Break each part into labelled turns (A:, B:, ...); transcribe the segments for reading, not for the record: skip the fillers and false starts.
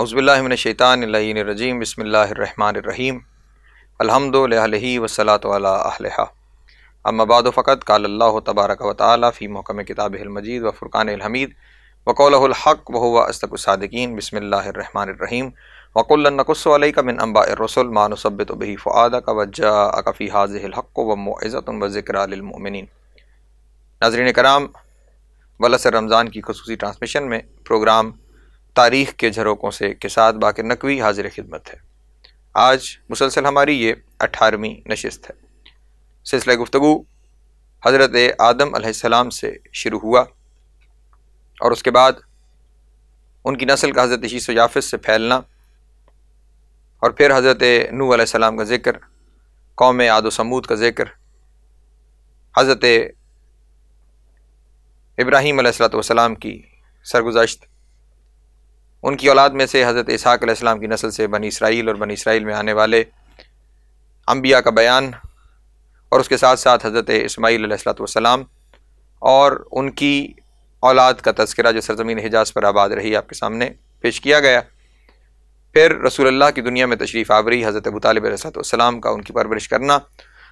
A: اعوذ باللہ من الشیطان اللعین الرجیم بسم اللہ الرحمن الرحیم الحمد للہ والصلاۃ علی اہلہا اما بعد فقط قال اللہ تبارک و تعالی فی محکم کتابہ المجید و فرقان الحمید وقولہ الحق وہو اصدق الصادقین بسم اللہ الرحمن الرحیم وقل نقص علیک من انباء الرسل ما نثبت بہ فؤادک وجاءک فی ھذہ الحق وموعظۃ وذکری للمؤمنین۔ ناظرین کرام، ولسر رمضان کی خصوصی ٹرانسمیشن میں پروگرام تاریخ کے جھروکوں سے کے ساتھ باقر نقوی حاضر خدمت ہے۔ آج مسلسل ہماری یہ 18ویں نشست ہے۔ سلسلہ گفتگو حضرت آدم علیہ السلام سے شروع ہوا اور اس کے بعد ان کی نسل کا حضرت شیث و یافس سے پھیلنا، اور پھر حضرت نوح علیہ السلام کا ذکر، قوم عاد و ثمود کا ذکر، حضرت ابراہیم علیہ السلام کی سرگزشت، ان کی اولاد میں سے حضرت اسحاق علیہ السلام کی نسل سے بنی اسرائیل اور بنی اسرائیل میں آنے والے انبیاء کا بیان، اور اس کے ساتھ ساتھ حضرت اسماعیل علیہ السلام اور ان کی اولاد کا تذکرہ جو سرزمین حجاز پر آباد رہی آپ کے سامنے پیش کیا گیا۔ پھر رسول اللہ کی دنیا میں تشریف آوری، حضرت ابو طالب علیہ السلام کا ان کی پرورش کرنا،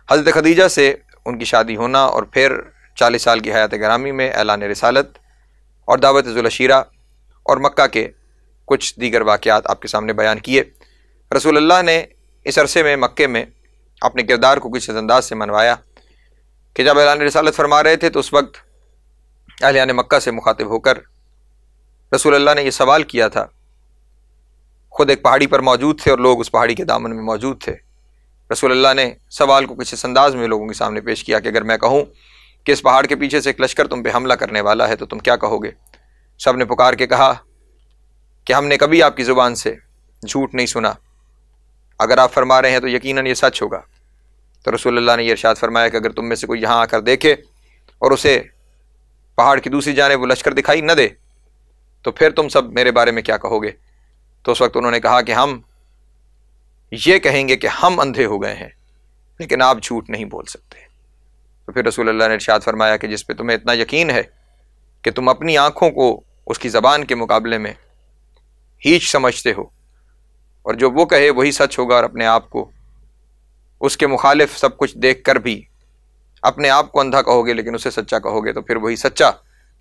A: حضرت خدیجہ سے ان کی شادی ہونا، اور پھر 40 سال کی حیات گرامی میں اعلان رسالت اور دعوت ذوالعشیرہ اور مکہ کے کچھ دیگر واقعات آپ کے سامنے بیان کیے۔ رسول اللہ نے اس عرصے میں مکے میں اپنے کردار کو کچھ اس انداز سے منوایا کہ جب اعلان رسالت فرما رہے تھے تو اس وقت اہلیان مکہ سے مخاطب ہو کر رسول اللہ نے یہ سوال کیا تھا۔ خود ایک پہاڑی پر موجود تھے اور لوگ اس پہاڑی کے دامن میں موجود تھے۔ رسول اللہ نے سوال کو کچھ اس انداز میں لوگوں کے سامنے پیش کیا کہ اگر میں کہوں کہ اس پہاڑ کے پیچھے سے ایک لشکر تم پہ حملہ کرنے والا ہے تو تم کیا کہو گے؟ سب نے پکار کے کہا کہ ہم نے کبھی آپ کی زبان سے جھوٹ نہیں سنا، اگر آپ فرما رہے ہیں تو یقیناً یہ سچ ہوگا۔ تو رسول اللہ نے یہ ارشاد فرمایا کہ اگر تم میں سے کوئی یہاں آ کر دیکھے اور اسے پہاڑ کی دوسری جانب وہ لشکر دکھائی نہ دے تو پھر تم سب میرے بارے میں کیا کہو گے؟ تو اس وقت انہوں نے کہا کہ ہم یہ کہیں گے کہ ہم اندھے ہو گئے ہیں لیکن آپ جھوٹ نہیں بول سکتے۔ تو پھر رسول اللہ نے ارشاد فرمایا کہ جس پہ تمہیں اتنا یقین ہے کہ تم اپنی آنکھوں کو اس کی زبان کے مقابلے میں ہیچ سمجھتے ہو، اور جو وہ کہے وہی سچ ہوگا، اور اپنے آپ کو اس کے مخالف سب کچھ دیکھ کر بھی اپنے آپ کو اندھا کہو گے لیکن اسے سچا کہو گے، تو پھر وہی سچا،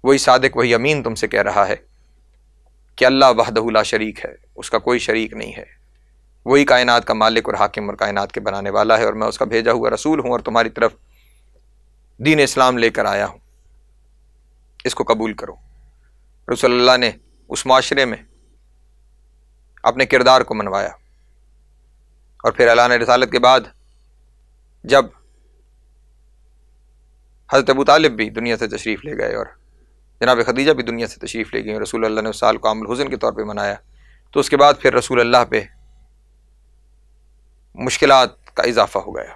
A: وہی صادق، وہی امین تم سے کہہ رہا ہے کہ اللہ وحدہ لا شریک ہے، اس کا کوئی شریک نہیں ہے، وہی کائنات کا مالک اور حاکم اور کائنات کے بنانے والا ہے، اور میں اس کا بھیجا ہوا رسول ہوں اور تمہاری طرف دین اسلام لے کر آیا ہوں، اس کو قبول کرو۔ رسول اللہ نے اس معاشرے میں اپنے کردار کو منوایا، اور پھر اعلان رسالت کے بعد جب حضرت ابو طالب بھی دنیا سے تشریف لے گئے اور جناب خدیجہ بھی دنیا سے تشریف لے گئی، رسول اللہ نے اس سال کو عام الحزن کے طور پہ منایا، تو اس کے بعد پھر رسول اللہ پہ مشکلات کا اضافہ ہو گیا۔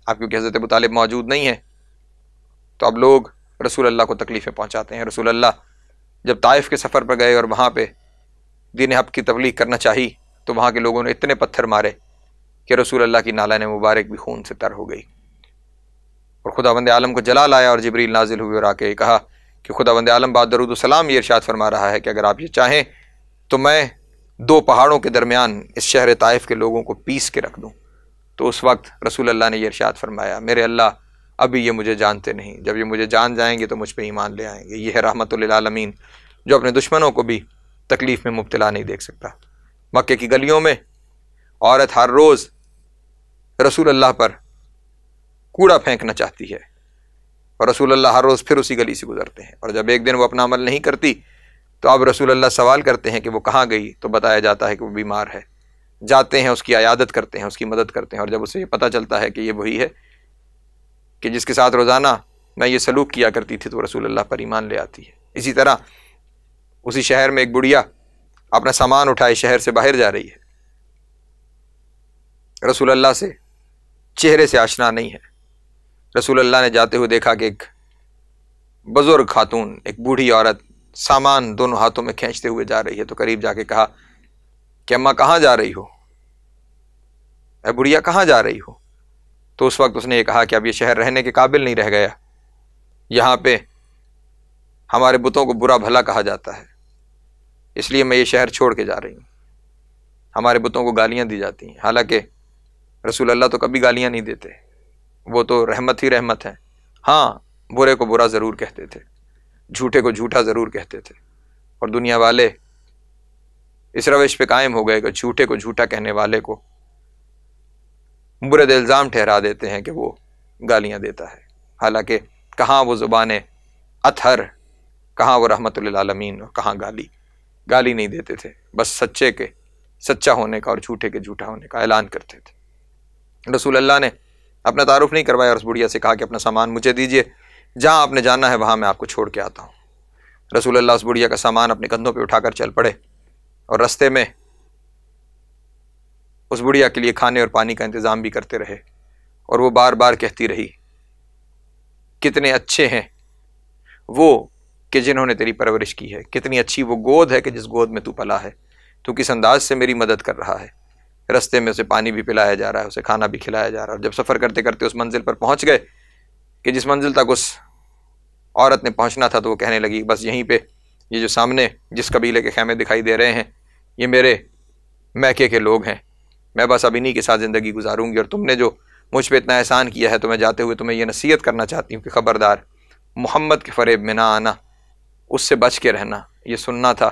A: اب کیونکہ حضرت ابو طالب موجود نہیں ہے تو اب لوگ رسول اللہ کو تکلیفیں پہنچاتے ہیں۔ رسول اللہ جب طائف کے سفر پر گئے اور وہاں پہ دین حق کی تبلیغ کرنا چاہی تو وہاں کے لوگوں نے اتنے پتھر مارے کہ رسول اللہ کی نالان مبارک بھی خون سے تر ہو گئی، اور خداوند عالم کو جلال آیا اور جبریل نازل ہوئے اور آ کے کہا کہ خداوند عالم بعد درود و سلام یہ ارشاد فرما رہا ہے کہ اگر آپ یہ چاہیں تو میں 2 پہاڑوں کے درمیان اس شہر طائف کے لوگوں کو پیس کے رکھ دوں۔ تو اس وقت رسول اللہ نے یہ ارشاد فرمایا، میرے اللہ ابھی یہ مجھے جانتے نہیں، جب یہ مجھے جان جائیں گے تو مجھ پہ ایمان لے آئیں گے۔ یہ ہے رحمت للعالمین جو اپنے دشمنوں کو بھی تکلیف میں مبتلا نہیں دیکھ سکتا۔ مکے کی گلیوں میں عورت ہر روز رسول اللہ پر کوڑا پھینکنا چاہتی ہے، اور رسول اللہ ہر روز پھر اسی گلی سے گزرتے ہیں، اور جب ایک دن وہ اپنا عمل نہیں کرتی تو اب رسول اللہ سوال کرتے ہیں کہ وہ کہاں گئی، تو بتایا جاتا ہے کہ وہ بیمار ہے۔ جاتے ہیں، اس کی عیادت کرتے ہیں، اس کی مدد کرتے ہیں، اور جب اسے یہ پتہ چلتا ہے کہ یہ وہی ہے کہ جس کے ساتھ روزانہ میں یہ سلوک کیا کرتی تھی، تو رسول اللہ پر ایمان لے آتی ہے۔ اسی طرح اسی شہر میں ایک بڑھیا اپنا سامان اٹھائے شہر سے باہر جا رہی ہے، رسول اللہ سے چہرے سے آشنا نہیں ہے۔ رسول اللہ نے جاتے ہوئے دیکھا کہ ایک بزرگ خاتون، ایک بوڑھی عورت سامان دونوں ہاتھوں میں کھینچتے ہوئے جا رہی ہے، تو قریب جا کے کہا کہ اماں کہاں جا رہی ہو؟ اے بڑھیا کہاں جا رہی ہو؟ تو اس وقت اس نے یہ کہا کہ اب یہ شہر رہنے کے قابل نہیں رہ گیا، یہاں پہ ہمارے بتوں کو برا بھلا کہا جاتا ہے، اس لیے میں یہ شہر چھوڑ کے جا رہی ہوں۔ ہمارے بتوں کو گالیاں دی جاتی ہیں، حالانکہ رسول اللہ تو کبھی گالیاں نہیں دیتے، وہ تو رحمت ہی رحمت ہے۔ ہاں، برے کو برا ضرور کہتے تھے، جھوٹے کو جھوٹا ضرور کہتے تھے، اور دنیا والے اس روش پہ قائم ہو گئے کہ جھوٹے کو جھوٹا کہنے والے کو برے الزام ٹھہرا دیتے ہیں کہ وہ گالیاں دیتا ہے، حالانکہ کہاں وہ زبان اطہر، کہاں وہ رحمت للعالمین، اور کہاں گالی نہیں دیتے تھے، بس سچے کے سچا ہونے کا اور جھوٹے کے جھوٹا ہونے کا اعلان کرتے تھے۔ رسول اللہ نے اپنا تعارف نہیں کروایا اور اس بڑھیا سے کہا کہ اپنا سامان مجھے دیجئے، جہاں آپ نے جانا ہے وہاں میں آپ کو چھوڑ کے آتا ہوں۔ رسول اللہ اس بڑھیا کا سامان اپنے کندھوں پہ اٹھا کر چل پڑے، اور رستے میں اس بڑھیا کے لیے کھانے اور پانی کا انتظام بھی کرتے رہے، اور وہ بار بار کہتی رہی کتنے اچھے ہیں وہ کہ جنہوں نے تیری پرورش کی ہے، کتنی اچھی وہ گود ہے کہ جس گود میں تو پلا ہے، تو کس انداز سے میری مدد کر رہا ہے۔ رستے میں اسے پانی بھی پلایا جا رہا ہے، اسے کھانا بھی کھلایا جا رہا ہے، اور جب سفر کرتے کرتے اس منزل پر پہنچ گئے کہ جس منزل تک اس عورت نے پہنچنا تھا، تو وہ کہنے لگی بس یہیں پہ یہ جو سامنے جس قبیلے کے خیمے دکھائی دے رہے ہیں یہ میرے میکے کے لوگ ہیں، میں بس اب انہی کے ساتھ زندگی گزاروں گی، اور تم نے جو مجھ پہ اتنا احسان کیا ہے تو میں جاتے ہوئے تمہیں یہ نصیحت کرنا چاہتی ہوں کہ خبردار محمد کے فریب میں نہ آنا، اس سے بچ کے رہنا۔ یہ سننا تھا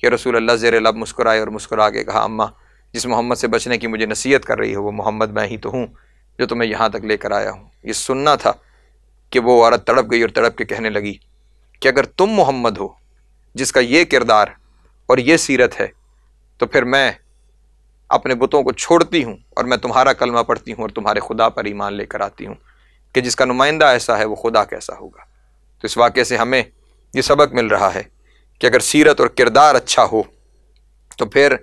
A: کہ رسول اللہ زیر لب مسکرائے اور مسکرا کے کہا اماں جس محمد سے بچنے کی مجھے نصیحت کر رہی ہے وہ محمد میں ہی تو ہوں جو تمہیں یہاں تک لے کر آیا ہوں۔ یہ سننا تھا کہ وہ عورت تڑپ گئی اور تڑپ کے کہنے لگی کہ اگر تم محمد ہو جس کا یہ کردار اور یہ سیرت ہے تو پھر میں اپنے بتوں کو چھوڑتی ہوں اور میں تمہارا کلمہ پڑھتی ہوں اور تمہارے خدا پر ایمان لے کر آتی ہوں کہ جس کا نمائندہ ایسا ہے وہ خدا کیسا ہوگا۔ تو اس واقعے سے ہمیں یہ سبق مل رہا ہے کہ اگر سیرت اور کردار اچھا ہو تو پھر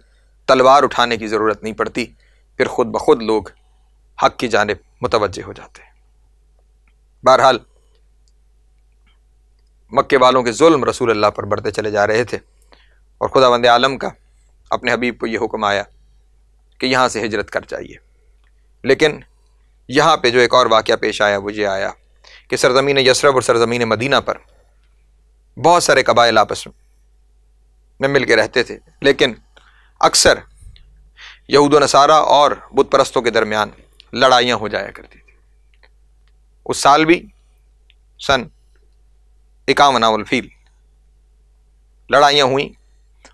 A: تلوار اٹھانے کی ضرورت نہیں پڑتی، پھر خود بخود لوگ حق کی جانب متوجہ ہو جاتے ہیں۔ بہرحال مکے والوں کے ظلم رسول اللہ پر بڑھتے چلے جا رہے تھے، اور خداوند عالم کا اپنے حبیب کو یہ حکم آیا کہ یہاں سے ہجرت کر جائیے۔ لیکن یہاں پہ جو ایک اور واقعہ پیش آیا وہ یہ آیا کہ سرزمین یثرب اور سرزمین مدینہ پر بہت سارے قبائل آپس میں مل کے رہتے تھے، لیکن اکثر یہود و نصارہ اور بت پرستوں کے درمیان لڑائیاں ہو جایا کرتی تھی۔ اس سال بھی سن 51 الفیل لڑائیاں ہوئیں،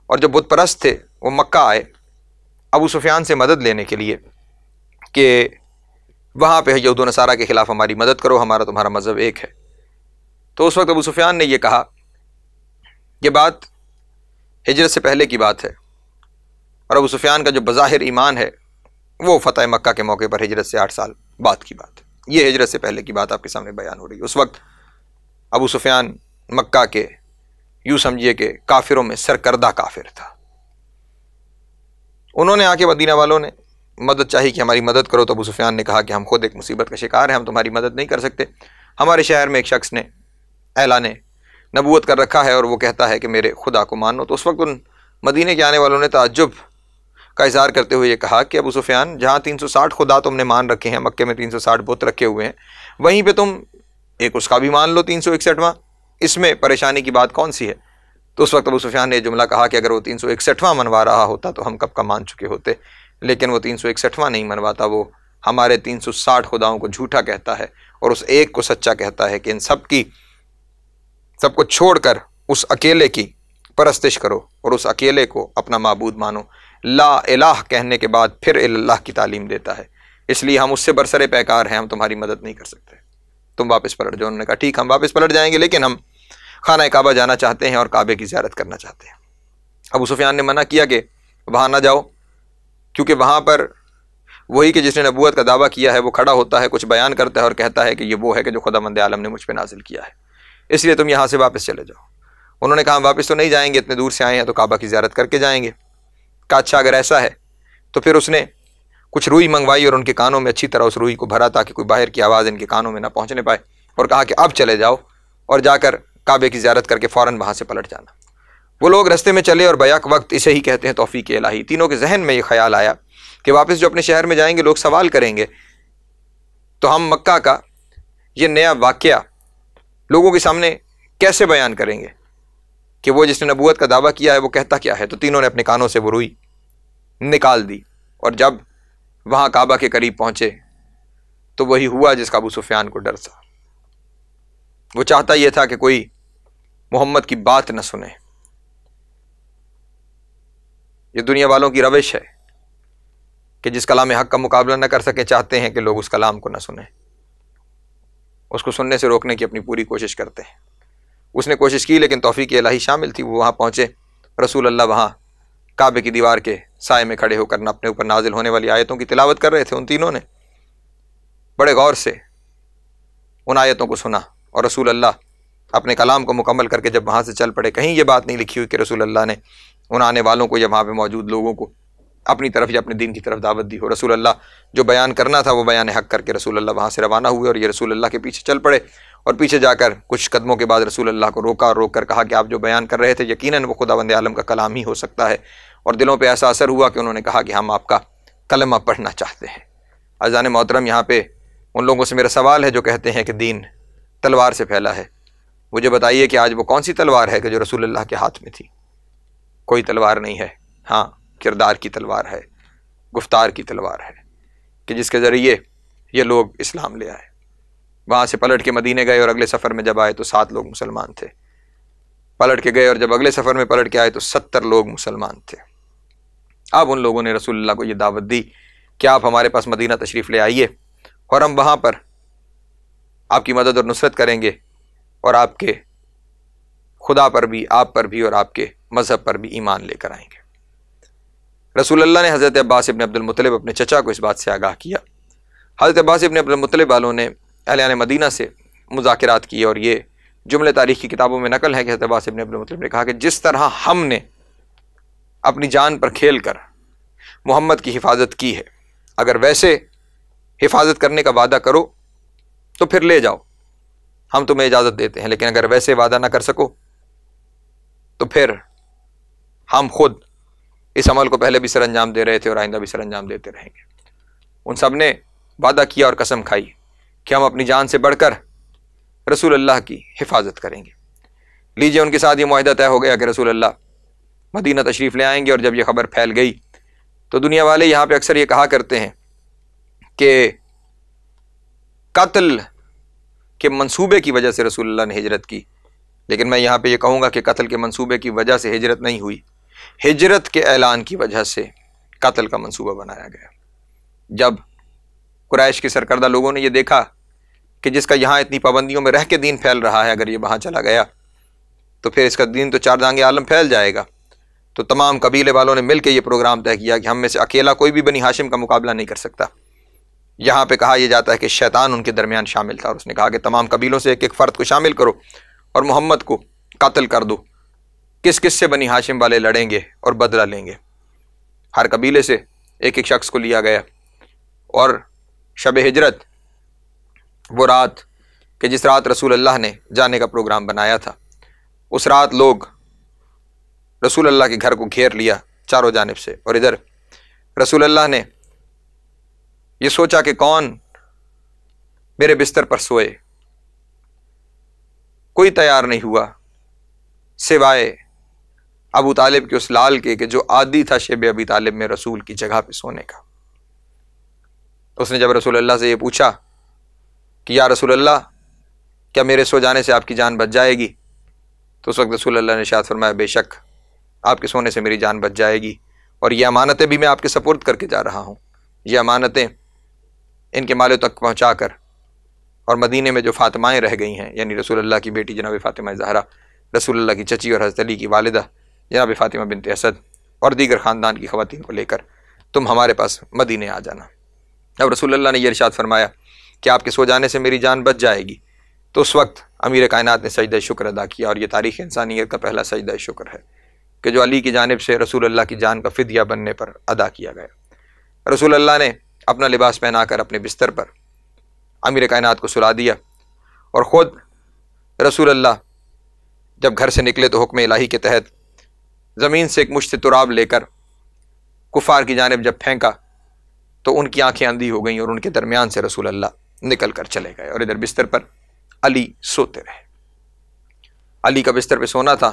A: اور جو بت پرست تھے وہ مکہ آئے ابو سفیان سے مدد لینے کے لیے کہ وہاں پہ یہود و نصارہ کے خلاف ہماری مدد کرو، ہمارا تمہارا مذہب ایک ہے۔ تو اس وقت ابو سفیان نے یہ کہا، یہ بات ہجرت سے پہلے کی بات ہے، اور ابو سفیان کا جو بظاہر ایمان ہے وہ فتح مکہ کے موقع پر ہجرت سے 8 سال بعد کی بات ہے، یہ ہجرت سے پہلے کی بات آپ کے سامنے بیان ہو رہی ہے۔ اس وقت ابو سفیان مکہ کے یوں سمجھیے کہ کافروں میں سرکردہ کافر تھا۔ انہوں نے آ کے مدینہ والوں نے مدد چاہی کہ ہماری مدد کرو، تو ابو سفیان نے کہا کہ ہم خود ایک مصیبت کا شکار ہیں، ہم تمہاری مدد نہیں کر سکتے۔ ہمارے شہر میں ایک شخص نے اعلان نبوت کر رکھا ہے اور وہ کہتا ہے کہ میرے خدا کو مانو۔ تو اس وقت ان مدینے کے آنے والوں نے تعجب کا اظہار کرتے ہوئے یہ کہا کہ ابو سفیان جہاں 360 خدا تم نے مان رکھے ہیں، مکے میں 360 بت رکھے ہوئے ہیں، وہیں پہ تم ایک اس کا بھی مان لو 361واں، اس میں پریشانی کی بات کون سی ہے؟ تو اس وقت ابو سفیان نے یہ جملہ کہا کہ اگر وہ 361واں منوا رہا ہوتا تو ہم کب کا مان چکے ہوتے، لیکن وہ 361واں نہیں منواتا، وہ ہمارے 360 خداؤں کو جھوٹا کہتا ہے اور اس ایک کو سچا کہتا ہے کہ ان سب کو چھوڑ کر اس اکیلے کی پرستش کرو اور اس اکیلے کو اپنا معبود مانو۔ لا الہ کہنے کے بعد پھر اللہ کی تعلیم دیتا ہے، اس لیے ہم اس سے برسر پیکار ہیں، ہم تمہاری مدد نہیں کر سکتے، تم واپس پلٹ جاؤ۔ انہوں نے کہا ٹھیک، ہم واپس پلٹ جائیں گے، لیکن ہم خانہ کعبہ جانا چاہتے ہیں اور کعبے کی زیارت کرنا چاہتے ہیں۔ ابو سفیان نے منع کیا کہ وہاں نہ جاؤ، کیونکہ وہاں پر وہی کہ جس نے نبوت کا دعویٰ کیا ہے وہ کھڑا ہوتا ہے، کچھ بیان کرتا ہے اور کہتا ہے کہ یہ وہ ہے کہ جو خداوند عالم نے مجھ پہ نازل کیا ہے، اس لیے تم یہاں سے واپس چلے جاؤ۔ انہوں نے کہا ہم واپس تو نہیں جائیں گے، اتنے دور سے آئے ہیں تو کعبہ کی زیارت کر کے جائیں گے۔ کہا اچھا اگر ایسا ہے تو پھر اس نے کچھ روئی منگوائی اور ان کے کانوں میں اچھی طرح اس روئی کو بھرا تاکہ کوئی باہر کی آواز ان کے کانوں میں نہ پہنچنے پائے، اور کہا کہ اب چلے جاؤ اور جا کر کعبے کی زیارت کر کے فوراً وہاں سے پلٹ جانا۔ وہ لوگ رستے میں چلے اور بیک وقت اسے ہی کہتے ہیں توفیق الہی، تینوں کے ذہن میں یہ خیال آیا کہ واپس جو اپنے شہر میں جائیں گے لوگ سوال کریں گے، تو ہم مکہ کا یہ نیا واقعہ لوگوں کے سامنے کیسے بیان کریں گے؟ کہ وہ جس نے نبوت کا دعویٰ کیا ہے وہ کہتا کیا ہے، تو تینوں نے اپنے کانوں سے وہ روئی نکال دی، اور جب وہاں کعبہ کے قریب پہنچے تو وہی ہوا جس کا ابو سفیان کو ڈر تھا۔ وہ چاہتا یہ تھا کہ کوئی محمد کی بات نہ سنے۔ یہ دنیا والوں کی روش ہے کہ جس کلام حق کا مقابلہ نہ کر سکے چاہتے ہیں کہ لوگ اس کلام کو نہ سنیں، اس کو سننے سے روکنے کی اپنی پوری کوشش کرتے ہیں۔ اس نے کوشش کی لیکن توفیق الہی شامل تھی، وہ وہاں پہنچے، رسول اللہ وہاں کعبے کی دیوار کے سائے میں کھڑے ہو کر اپنے اوپر نازل ہونے والی آیتوں کی تلاوت کر رہے تھے۔ ان تینوں نے بڑے غور سے ان آیتوں کو سنا، اور رسول اللہ اپنے کلام کو مکمل کر کے جب وہاں سے چل پڑے، کہیں یہ بات نہیں لکھی ہوئی کہ رسول اللہ نے ان آنے والوں کو یا وہاں پہ موجود لوگوں کو اپنی طرف یا اپنے دین کی طرف دعوت دی ہو۔ رسول اللہ جو بیان کرنا تھا وہ بیان حق کر کے رسول اللہ وہاں سے روانہ ہوئے، اور یہ رسول اللہ کے پیچھے چل پڑے، اور پیچھے جا کر کچھ قدموں کے بعد رسول اللہ کو روکا، اور روک کر کہا کہ آپ جو بیان کر رہے تھے یقیناً وہ خداوند عالم کا کلام ہی ہو سکتا ہے، اور دلوں پہ ایسا اثر ہوا کہ انہوں نے کہا کہ ہم آپ کا کلمہ پڑھنا چاہتے ہیں۔ عزیزان محترم، یہاں پہ ان لوگوں سے میرا سوال ہے جو کہتے ہیں کہ دین تلوار سے پھیلا ہے، مجھے بتائیے کہ آج وہ کون سی تلوار ہے کہ جو رسول اللہ کے ہاتھ میں تھی؟ کوئی تلوار نہیں ہے، ہاں کردار کی تلوار ہے، گفتار کی تلوار ہے، کہ جس کے ذریعے یہ لوگ اسلام لے آئے۔ وہاں سے پلٹ کے مدینے گئے، اور اگلے سفر میں جب آئے تو 7 لوگ مسلمان تھے، پلٹ کے گئے اور جب اگلے سفر میں پلٹ کے آئے تو 70 لوگ مسلمان تھے۔ اب ان لوگوں نے رسول اللہ کو یہ دعوت دی کہ آپ ہمارے پاس مدینہ تشریف لے آئیے، اور ہم وہاں پر آپ کی مدد اور نصرت کریں گے، اور آپ کے خدا پر بھی، آپ پر بھی، اور آپ کے مذہب پر بھی ایمان لے کر آئیں گے۔ رسول اللہ نے حضرت عباس ابن عبد المطلب اپنے چچا کو اس بات سے آگاہ کیا۔ حضرت عباس ابن عبد المطلب والوں نے اہلیان مدینہ سے مذاکرات کیے، اور یہ جملے تاریخ کی کتابوں میں نقل ہے کہ حضرت عباس ابن عبد المطلب نے کہا کہ جس طرح ہم نے اپنی جان پر کھیل کر محمد کی حفاظت کی ہے، اگر ویسے حفاظت کرنے کا وعدہ کرو تو پھر لے جاؤ، ہم تمہیں اجازت دیتے ہیں، لیکن اگر ویسے وعدہ نہ کر سکو تو پھر ہم خود اس عمل کو پہلے بھی سر انجام دے رہے تھے اور آئندہ بھی سر انجام دیتے رہیں گے۔ ان سب نے وعدہ کیا اور قسم کھائی کہ ہم اپنی جان سے بڑھ کر رسول اللہ کی حفاظت کریں گے۔ لیجئے، ان کے ساتھ یہ معاہدہ طے ہو گیا کہ رسول اللہ مدینہ تشریف لے آئیں گے، اور جب یہ خبر پھیل گئی تو دنیا والے یہاں پہ اکثر یہ کہا کرتے ہیں کہ قتل کے منصوبے کی وجہ سے رسول اللہ نے ہجرت کی، لیکن میں یہاں پہ یہ کہوں گا کہ قتل کے منصوبے کی وجہ سے ہجرت نہیں ہوئی، ہجرت کے اعلان کی وجہ سے قتل کا منصوبہ بنایا گیا۔ جب قریش کے سرکردہ لوگوں نے یہ دیکھا کہ جس کا یہاں اتنی پابندیوں میں رہ کے دین پھیل رہا ہے، اگر یہ وہاں چلا گیا تو پھر اس کا دین تو 4 جہاں عالم پھیل جائے گا، تو تمام قبیلے والوں نے مل کے یہ پروگرام طے کیا کہ ہم میں سے اکیلا کوئی بھی بنی ہاشم کا مقابلہ نہیں کر سکتا۔ یہاں پہ کہا یہ جاتا ہے کہ شیطان ان کے درمیان شامل تھا، اور اس نے کہا کہ تمام قبیلوں سے ایک ایک فرد کو شامل کرو اور محمد کو قتل کر دو، کس کس سے بنی ہاشم والے لڑیں گے اور بدلہ لیں گے۔ ہر قبیلے سے ایک ایک شخص کو لیا گیا، اور شب ہجرت، وہ رات کہ جس رات رسول اللہ نے جانے کا پروگرام بنایا تھا، اس رات لوگ رسول اللہ کے گھر کو گھیر لیا چاروں جانب سے، اور ادھر رسول اللہ نے یہ سوچا کہ کون میرے بستر پر سوئے، کوئی تیار نہیں ہوا سوائے ابو طالب کے اس لال کے کہ جو عادی تھا شیب ابی طالب میں رسول کی جگہ پہ سونے کا۔ اس نے جب رسول اللہ سے یہ پوچھا کہ یا رسول اللہ، کیا میرے سو جانے سے آپ کی جان بچ جائے گی؟ تو اس وقت رسول اللہ نے ارشاد فرمایا بے شک آپ کے سونے سے میری جان بچ جائے گی، اور یہ امانتیں بھی میں آپ کے سپرد کر کے جا رہا ہوں۔ یہ امانتیں ان کے مالوں تک پہنچا کر، اور مدینے میں جو فاطمائیں رہ گئی ہیں، یعنی رسول اللہ کی بیٹی جناب فاطمہ زہرا، رسول اللہ کی چچی اور حضرت علی کی والدہ جناب فاطمہ بنت اسد، اور دیگر خاندان کی خواتین کو لے کر تم ہمارے پاس مدینے آ جانا۔ اب رسول اللہ نے یہ ارشاد فرمایا کہ آپ کے سو جانے سے میری جان بچ جائے گی، تو اس وقت امیر کائنات نے سجدہ شکر ادا کیا، اور یہ تاریخ انسانیت کا پہلا سجدہ شکر ہے کہ جو علی کی جانب سے رسول اللہ کی جان کا فدیہ بننے پر ادا کیا گیا۔ رسول اللہ نے اپنا لباس پہنا کر اپنے بستر پر امیر کائنات کو سلا دیا، اور خود رسول اللہ جب گھر سے نکلے تو حکم الہی کے تحت زمین سے ایک مشت تراب لے کر کفار کی جانب جب پھینکا تو ان کی آنکھیں اندھی ہو گئیں، اور ان کے درمیان سے رسول اللہ نکل کر چلے گئے، اور ادھر بستر پر علی سوتے رہے۔ علی کا بستر پہ سونا تھا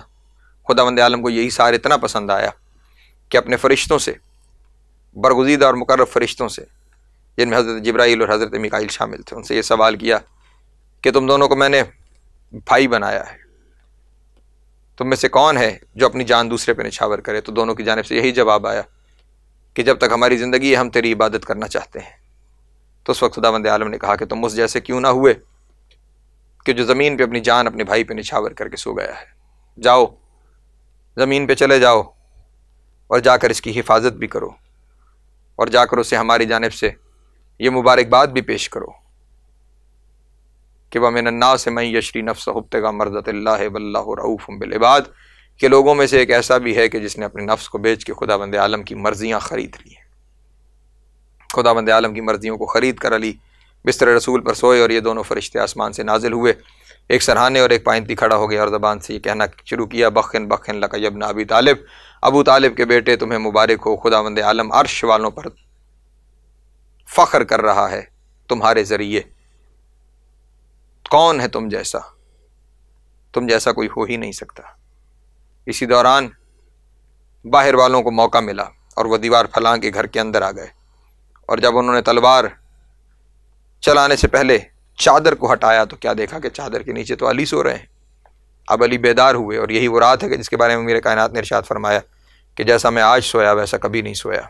A: خداوند عالم کو یہی سار اتنا پسند آیا کہ اپنے فرشتوں سے، برگزیدہ اور مقرب فرشتوں سے، جن میں حضرت جبرائیل اور حضرت میکائیل شامل تھے، ان سے یہ سوال کیا کہ تم دونوں کو میں نے بھائی بنایا ہے، تم میں سے کون ہے جو اپنی جان دوسرے پہ نچھاور کرے؟ تو دونوں کی جانب سے یہی جواب آیا کہ جب تک ہماری زندگی ہے ہم تیری عبادت کرنا چاہتے ہیں۔ تو اس وقت خداوند عالم نے کہا کہ تم اس جیسے کیوں نہ ہوئے کہ جو زمین پہ اپنی جان اپنے بھائی پہ نچھاور کر کے سو گیا ہے۔ جاؤ زمین پہ چلے جاؤ اور جا کر اس کی حفاظت بھی کرو، اور جا کر اسے ہماری جانب سے یہ مبارکباد بھی پیش کرو کہ وَمِنَ النَّاسِ مَن يَشْرِي نَفْسَهُ ابْتِغَاءَ مَرْضَاتِ اللَّهِ وَاللَّهُ رَءُوفٌ بِالْعِبَادِ، کہ لوگوں میں سے ایک ایسا بھی ہے کہ جس نے اپنے نفس کو بیچ کے خداوند عالم کی مرضیاں خرید لی ہیں۔ خداوند عالم کی مرضیوں کو خرید کر علی بستر رسول پر سوئے، اور یہ دونوں فرشتے آسمان سے نازل ہوئے، ایک سرہانے اور ایک پائنتی کھڑا ہو گیا اور زبان سے یہ کہنا شروع کیا، بخن بخن لک یا ابن ابی طالب، ابو طالب کے بیٹے تمہیں مبارک ہو، خداوند عالم عرش والوں پر فخر کر رہا ہے تمہارے ذریعے، کون ہے تم جیسا کوئی ہو ہی نہیں سکتا۔ اسی دوران باہر والوں کو موقع ملا اور وہ دیوار پھلانگ کے گھر کے اندر آ گئے، اور جب انہوں نے تلوار چلانے سے پہلے چادر کو ہٹایا تو کیا دیکھا کہ چادر کے نیچے تو علی سو رہے ہیں۔ اب علی بیدار ہوئے، اور یہی وہ رات ہے کہ جس کے بارے میں امیر کائنات نے ارشاد فرمایا کہ جیسا میں آج سویا ویسا کبھی نہیں سویا۔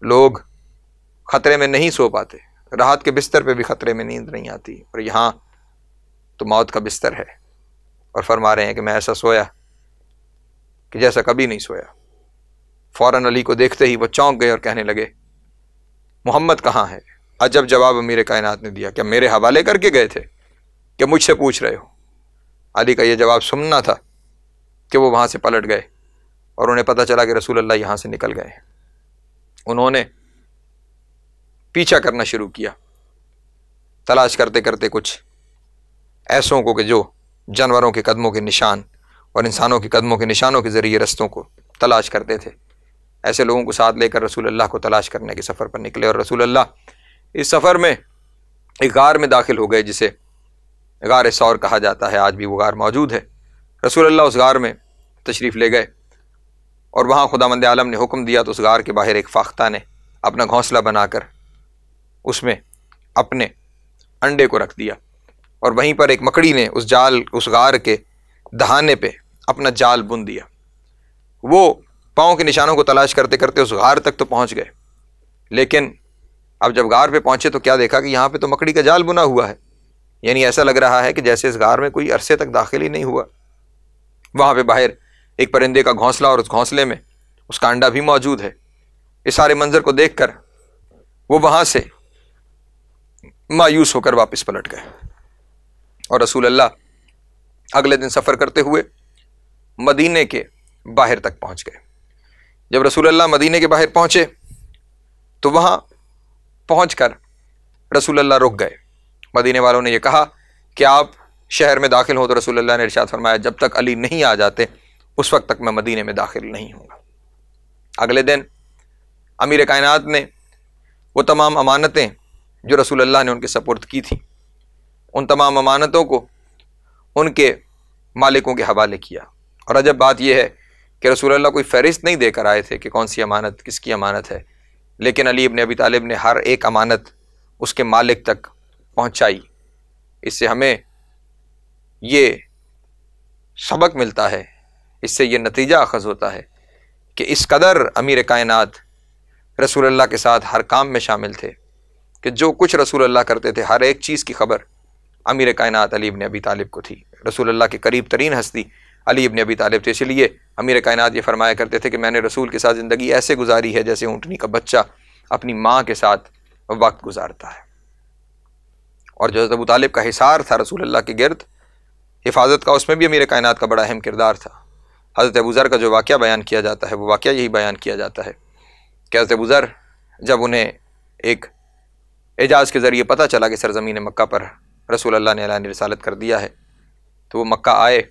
A: لوگ خطرے میں نہیں سو پاتے، راحت کے بستر پہ بھی خطرے میں نیند نہیں آتی، اور یہاں تو موت کا بستر ہے، اور فرما رہے ہیں کہ میں ایسا سویا کہ جیسا کبھی نہیں سویا۔ فوراً علی کو دیکھتے ہی وہ چونک گئے اور کہنے لگے محمد کہاں ہے؟ عجب جواب امیر کائنات نے دیا، کیا میرے حوالے کر کے گئے تھے کہ مجھ سے پوچھ رہے ہو؟ علی کا یہ جواب سننا تھا کہ وہ وہاں سے پلٹ گئے، اور انہیں پتہ چلا کہ رسول اللہ یہاں سے نکل گئے۔ انہوں نے پیچھا کرنا شروع کیا، تلاش کرتے کرتے کچھ ایسوں کو کہ جو جانوروں کے قدموں کے نشان اور انسانوں کے قدموں کے نشانوں کے ذریعے رستوں کو تلاش کرتے تھے، ایسے لوگوں کو ساتھ لے کر رسول اللہ کو تلاش کرنے کے سفر پر نکلے، اور رسول اللہ اس سفر میں ایک غار میں داخل ہو گئے جسے غار ثور کہا جاتا ہے، آج بھی وہ غار موجود ہے۔ رسول اللہ اس غار میں تشریف لے گئے، اور وہاں خداوند عالم نے حکم دیا تو اس غار کے باہر ایک فاختہ نے اپنا گھونسلہ بنا کر اس میں اپنے انڈے کو رکھ دیا، اور وہیں پر ایک مکڑی نے اس غار کے دہانے پہ اپنا جال بن دیا۔ وہ پاؤں کے نشانوں کو تلاش کرتے کرتے اس غار تک تو پہنچ گئے، لیکن اب جب غار پہ پہنچے تو کیا دیکھا کہ یہاں پہ تو مکڑی کا جال بنا ہوا ہے، یعنی ایسا لگ رہا ہے کہ جیسے اس غار میں کوئی عرصے تک داخل ہی نہیں ہوا۔ وہاں پہ باہر ایک پرندے کا گھونسلہ، اور اس گھونسلے میں اس کا انڈا بھی موجود ہے۔ اس سارے منظر کو دیکھ کر وہ وہاں سے مایوس ہو کر واپس پلٹ گئے، اور رسول اللہ اگلے دن سفر کرتے ہوئے مدینے کے باہر تک پہنچ گئے۔ جب رسول اللہ مدینے کے باہر پہنچے تو وہاں پہنچ کر رسول اللہ رک گئے۔ مدینے والوں نے یہ کہا کہ آپ شہر میں داخل ہوں، تو رسول اللہ نے ارشاد فرمایا جب تک علی نہیں آ جاتے اس وقت تک میں مدینے میں داخل نہیں ہوں گا۔ اگلے دن امیر کائنات نے وہ تمام امانتیں جو رسول اللہ نے ان کے سپرد کی تھیں، ان تمام امانتوں کو ان کے مالکوں کے حوالے کیا، اور عجب بات یہ ہے کہ رسول اللہ کوئی فہرست نہیں دے کر آئے تھے کہ کون سی امانت کس کی امانت ہے، لیکن علی ابن ابی طالب نے ہر ایک امانت اس کے مالک تک پہنچائی۔ اس سے ہمیں یہ سبق ملتا ہے، اس سے یہ نتیجہ اخذ ہوتا ہے کہ اس قدر امیر کائنات رسول اللہ کے ساتھ ہر کام میں شامل تھے کہ جو کچھ رسول اللہ کرتے تھے ہر ایک چیز کی خبر امیر کائنات علی ابن ابی طالب کو تھی۔ رسول اللہ کے قریب ترین ہستی علی ابن ابی طالب تھے، اس لیے امیر کائنات یہ فرمایا کرتے تھے کہ میں نے رسول کے ساتھ زندگی ایسے گزاری ہے جیسے اونٹنی کا بچہ اپنی ماں کے ساتھ وقت گزارتا ہے۔ اور جو حضرت ابو طالب کا حصار تھا رسول اللہ کے گرد حفاظت کا، اس میں بھی امیر کائنات کا بڑا اہم کردار تھا۔ حضرت ابو ذر کا جو واقعہ بیان کیا جاتا ہے وہ واقعہ یہی بیان کیا جاتا ہے کہ حضرت ابو ذر جب انہیں ایک اعجاز کے ذریعے پتہ چلا کہ سرزمین مکہ پر رسول اللہ نے اعلان رسالت کر دیا ہے، تو وہ مکہ آئے،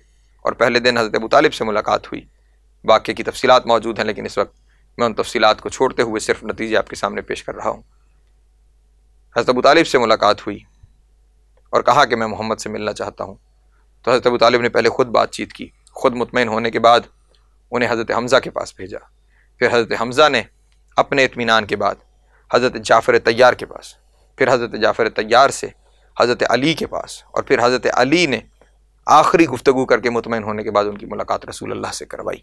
A: اور پہلے دن حضرت ابو طالب سے ملاقات ہوئی۔ واقعے کی تفصیلات موجود ہیں، لیکن اس وقت میں ان تفصیلات کو چھوڑتے ہوئے صرف نتیجے آپ کے سامنے پیش کر رہا ہوں۔ حضرت ابو طالب سے ملاقات ہوئی اور کہا کہ میں محمد سے ملنا چاہتا ہوں، تو حضرت ابو طالب نے پہلے خود بات چیت کی، خود مطمئن ہونے کے بعد انہیں حضرت حمزہ کے پاس بھیجا، پھر حضرت حمزہ نے اپنے اطمینان کے بعد حضرت جعفر طیار کے پاس، پھر حضرت جعفر طیار سے حضرت علی کے پاس، اور پھر حضرت علی نے آخری گفتگو کر کے مطمئن ہونے کے بعد ان کی ملاقات رسول اللہ سے کروائی۔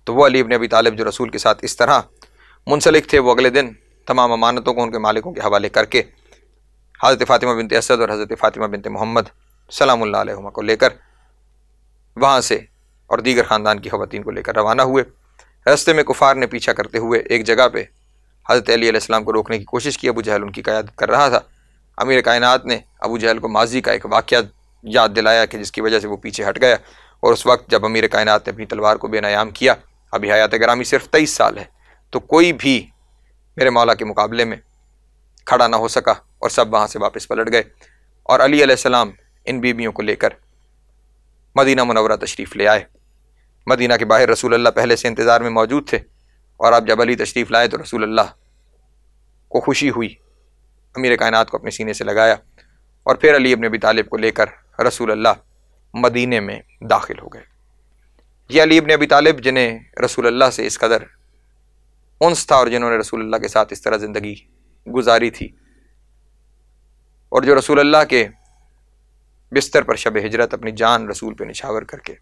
A: تو وہ علی ابن ابی طالب جو رسول کے ساتھ اس طرح منسلک تھے، وہ اگلے دن تمام امانتوں کو ان کے مالکوں کے حوالے کر کے حضرت فاطمہ بنت اسد اور حضرت فاطمہ بنت محمد سلام اللہ علیہما کو لے کر وہاں سے اور دیگر خاندان کی خواتین کو لے کر روانہ ہوئے۔ راستے میں کفار نے پیچھا کرتے ہوئے ایک جگہ پہ حضرت علی علیہ السلام کو روکنے کی کوشش کی۔ ابو جہل ان کی قیادت کر رہا تھا۔ امیر کائنات نے ابو جہل کو ماضی کا ایک واقعہ یاد دلایا کہ جس کی وجہ سے وہ پیچھے ہٹ گیا، اور اس وقت جب امیر کائنات نے اپنی تلوار کو بے نیام کیا، ابھی حیات گرامی صرف 23 سال ہے، تو کوئی بھی میرے مولا کے مقابلے میں کھڑا نہ ہو سکا، اور سب وہاں سے واپس پلٹ گئے، اور علی علیہ السلام ان بیویوں کو لے کر مدینہ منورہ تشریف لے آئے۔ مدینہ کے باہر رسول اللہ پہلے سے انتظار میں موجود تھے، اور اب جب علی تشریف لائے تو رسول اللہ کو خوشی ہوئی، امیر کائنات کو اپنے سینے سے لگایا، اور پھر علی ابن ابی طالب کو لے کر رسول اللہ مدینے میں داخل ہو گئے۔ یہ علی ابن ابی طالب جنہیں رسول اللہ سے اس قدر انس تھا، اور جنہوں نے رسول اللہ کے ساتھ اس طرح زندگی گزاری تھی، اور جو رسول اللہ کے بستر پر شب ہجرت اپنی جان رسول پہ نچھاور کر کے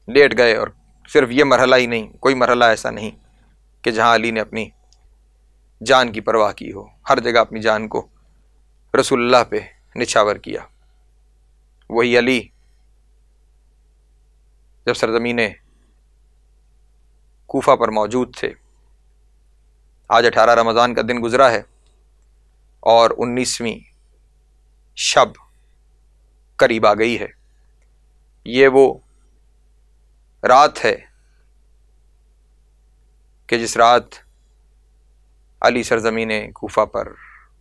A: لیٹ گئے، اور صرف یہ مرحلہ ہی نہیں، کوئی مرحلہ ایسا نہیں کہ جہاں علی نے اپنی جان کی پرواہ کی ہو، ہر جگہ اپنی جان کو رسول اللہ پہ نچھاور کیا۔ وہی علی جب سرزمین کوفہ پر موجود تھے، آج 18 رمضان کا دن گزرا ہے اور 19ویں شب قریب آ گئی ہے۔ یہ وہ رات ہے کہ جس رات علی سرزمین کوفہ پر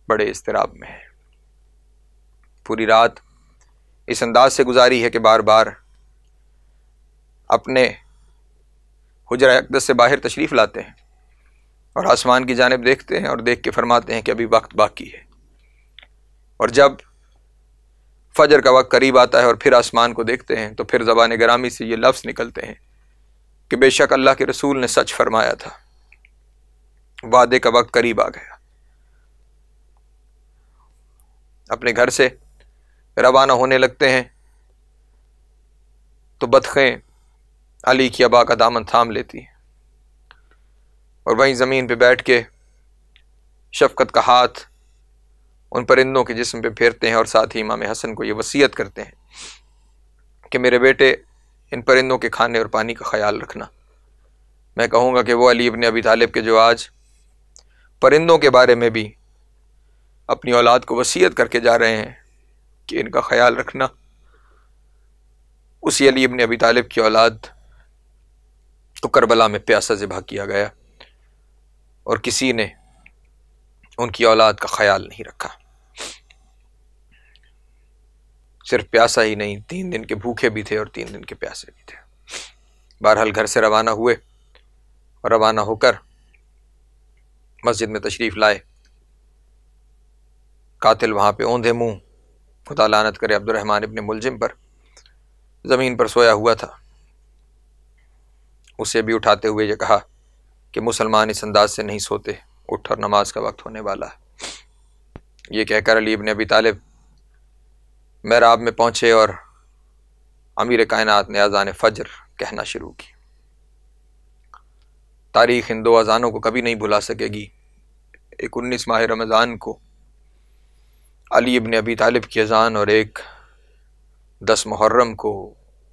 A: بڑے اضطراب میں ہے۔ پوری رات اس انداز سے گزاری ہے کہ بار بار اپنے حجرہ اقدس سے باہر تشریف لاتے ہیں اور آسمان کی جانب دیکھتے ہیں، اور دیکھ کے فرماتے ہیں کہ ابھی وقت باقی ہے، اور جب فجر کا وقت قریب آتا ہے اور پھر آسمان کو دیکھتے ہیں تو پھر زبان گرامی سے یہ لفظ نکلتے ہیں کہ بے شک اللہ کے رسول نے سچ فرمایا تھا، وعدے کا وقت قریب آ گیا۔ اپنے گھر سے روانہ ہونے لگتے ہیں تو بطخیں علی کی ابا کا دامن تھام لیتی ہیں، اور وہیں زمین پہ بیٹھ کے شفقت کا ہاتھ ان پرندوں کے جسم پہ پھیرتے ہیں، اور ساتھ ہی امام حسن کو یہ وصیت کرتے ہیں کہ میرے بیٹے ان پرندوں کے کھانے اور پانی کا خیال رکھنا۔ میں کہوں گا کہ وہ علی ابن ابی طالب کے جو آج پرندوں کے بارے میں بھی اپنی اولاد کو وصیت کر کے جا رہے ہیں کہ ان کا خیال رکھنا، اسی علی ابن ابی طالب کی اولاد کو کربلا میں پیاسا ذبح کیا گیا، اور کسی نے ان کی اولاد کا خیال نہیں رکھا۔ صرف پیاسا ہی نہیں، 3 دن کے بھوکے بھی تھے اور 3 دن کے پیاسے بھی تھے۔ بہرحال گھر سے روانہ ہوئے، اور روانہ ہو کر مسجد میں تشریف لائے۔ قاتل وہاں پہ اوندھے منہ، خدا لعنت کرے، عبد الرحمن ابن ملجم پر زمین پر سویا ہوا تھا۔ اسے بھی اٹھاتے ہوئے یہ کہا کہ مسلمان اس انداز سے نہیں سوتے، اٹھ اور نماز کا وقت ہونے والا ہے۔ یہ کہہ کر علی ابن ابی طالب محراب میں پہنچے، اور امیر کائنات نے اذان فجر کہنا شروع کی۔ تاریخ ان 2 اذانوں کو کبھی نہیں بھلا سکے گی۔ ایک 19 ماہ رمضان کو علی ابن ابی طالب کی اذان، اور ایک 10 محرم کو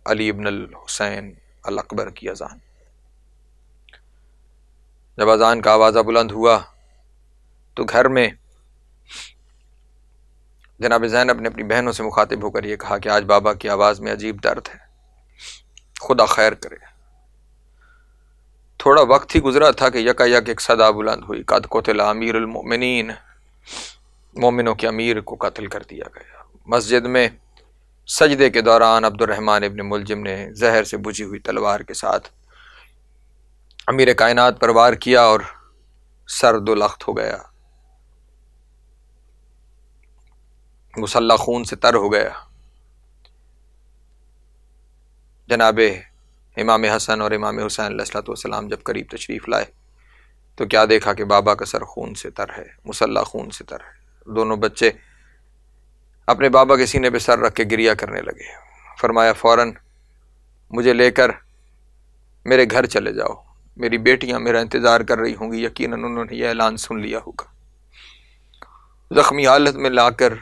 A: علی ابن الحسین الاکبر کی اذان۔ جب اذان کا آوازہ بلند ہوا تو گھر میں جناب زینب نے اپنی بہنوں سے مخاطب ہو کر یہ کہا کہ آج بابا کی آواز میں عجیب درد ہے، خدا خیر کرے۔ تھوڑا وقت ہی گزرا تھا کہ یکا یک ایک صدا بلند ہوئی، قد قتل امیر المؤمنین، مومنوں کے امیر کو قتل کر دیا گیا۔ مسجد میں سجدے کے دوران عبد الرحمن ابن ملجم نے زہر سے بجھی ہوئی تلوار کے ساتھ امیر کائنات پر وار کیا، اور سر 2 لخت ہو گیا، مسلح خون سے تر ہو گیا۔ جناب امام حسن اور امام حسین علیہ الصلوۃ والسلام جب قریب تشریف لائے تو کیا دیکھا کہ بابا کا سر خون سے تر ہے، مسلح خون سے تر ہے۔ دونوں بچے اپنے بابا کے سینے پہ سر رکھ کے گریہ کرنے لگے۔ فرمایا فوراً مجھے لے کر میرے گھر چلے جاؤ، میری بیٹیاں میرا انتظار کر رہی ہوں گی، یقیناً انہوں نے یہ اعلان سن لیا ہوگا۔ زخمی حالت میں لا کر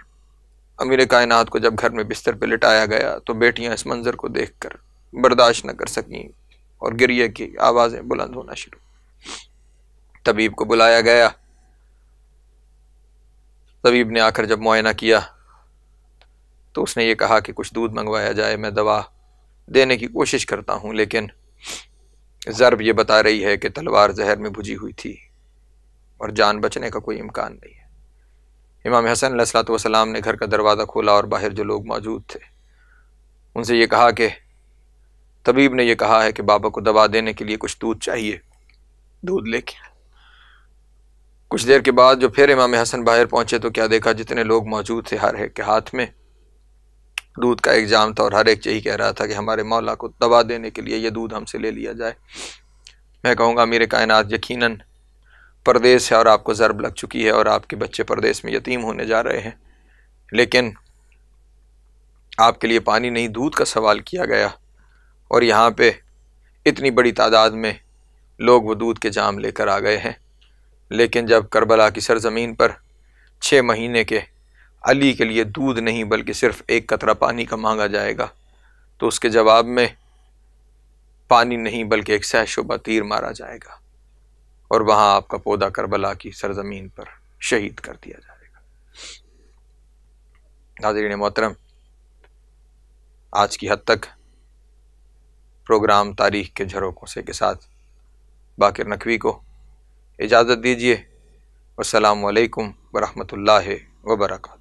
A: امیر کائنات کو جب گھر میں بستر پہ لٹایا گیا تو بیٹیاں اس منظر کو دیکھ کر برداشت نہ کر سکیں اور گریہ کی آوازیں بلند ہونا شروع۔ طبیب کو بلایا گیا۔ طبیب نے آ کر جب معائنہ کیا تو اس نے یہ کہا کہ کچھ دودھ منگوایا جائے، میں دوا دینے کی کوشش کرتا ہوں، لیکن ضرب یہ بتا رہی ہے کہ تلوار زہر میں بھجی ہوئی تھی اور جان بچنے کا کوئی امکان نہیں ہے۔ امام حسن علیہ الصلوۃ والسلام نے گھر کا دروازہ کھولا اور باہر جو لوگ موجود تھے ان سے یہ کہا کہ طبیب نے یہ کہا ہے کہ بابا کو دوا دینے کے لیے کچھ دودھ چاہیے، دودھ لے کے۔ کچھ دیر کے بعد جو پھر امام حسن باہر پہنچے تو کیا دیکھا جتنے لوگ موجود تھے ہر ایک کے ہاتھ میں دودھ کا ایک جام تھا اور ہر ایک یہی کہہ رہا تھا کہ ہمارے مولا کو دوا دینے کے لیے یہ دودھ ہم سے لے لیا جائے۔ میں کہوں گا امیر کائنات یقیناً پردیس ہے اور آپ کو ضرب لگ چکی ہے اور آپ کے بچے پردیس میں یتیم ہونے جا رہے ہیں، لیکن آپ کے لیے پانی نہیں دودھ کا سوال کیا گیا اور یہاں پہ اتنی بڑی تعداد میں لوگ وہ دودھ کے جام لے کر آ گئے ہیں، لیکن جب کربلا کی سرزمین پر 6 مہینے کے علی کے لیے دودھ نہیں بلکہ صرف ایک قطرہ پانی کا مانگا جائے گا تو اس کے جواب میں پانی نہیں بلکہ ایک سہ شعبہ تیر مارا جائے گا اور وہاں آپ کا پودا کربلا کی سرزمین پر شہید کر دیا جائے گا۔ ناظرین محترم، آج کی حد تک پروگرام تاریخ کے جھروکوں سے کے ساتھ باقر نقوی کو اجازت دیجیے۔ والسلام علیکم ورحمۃ اللہ وبرکاتہ۔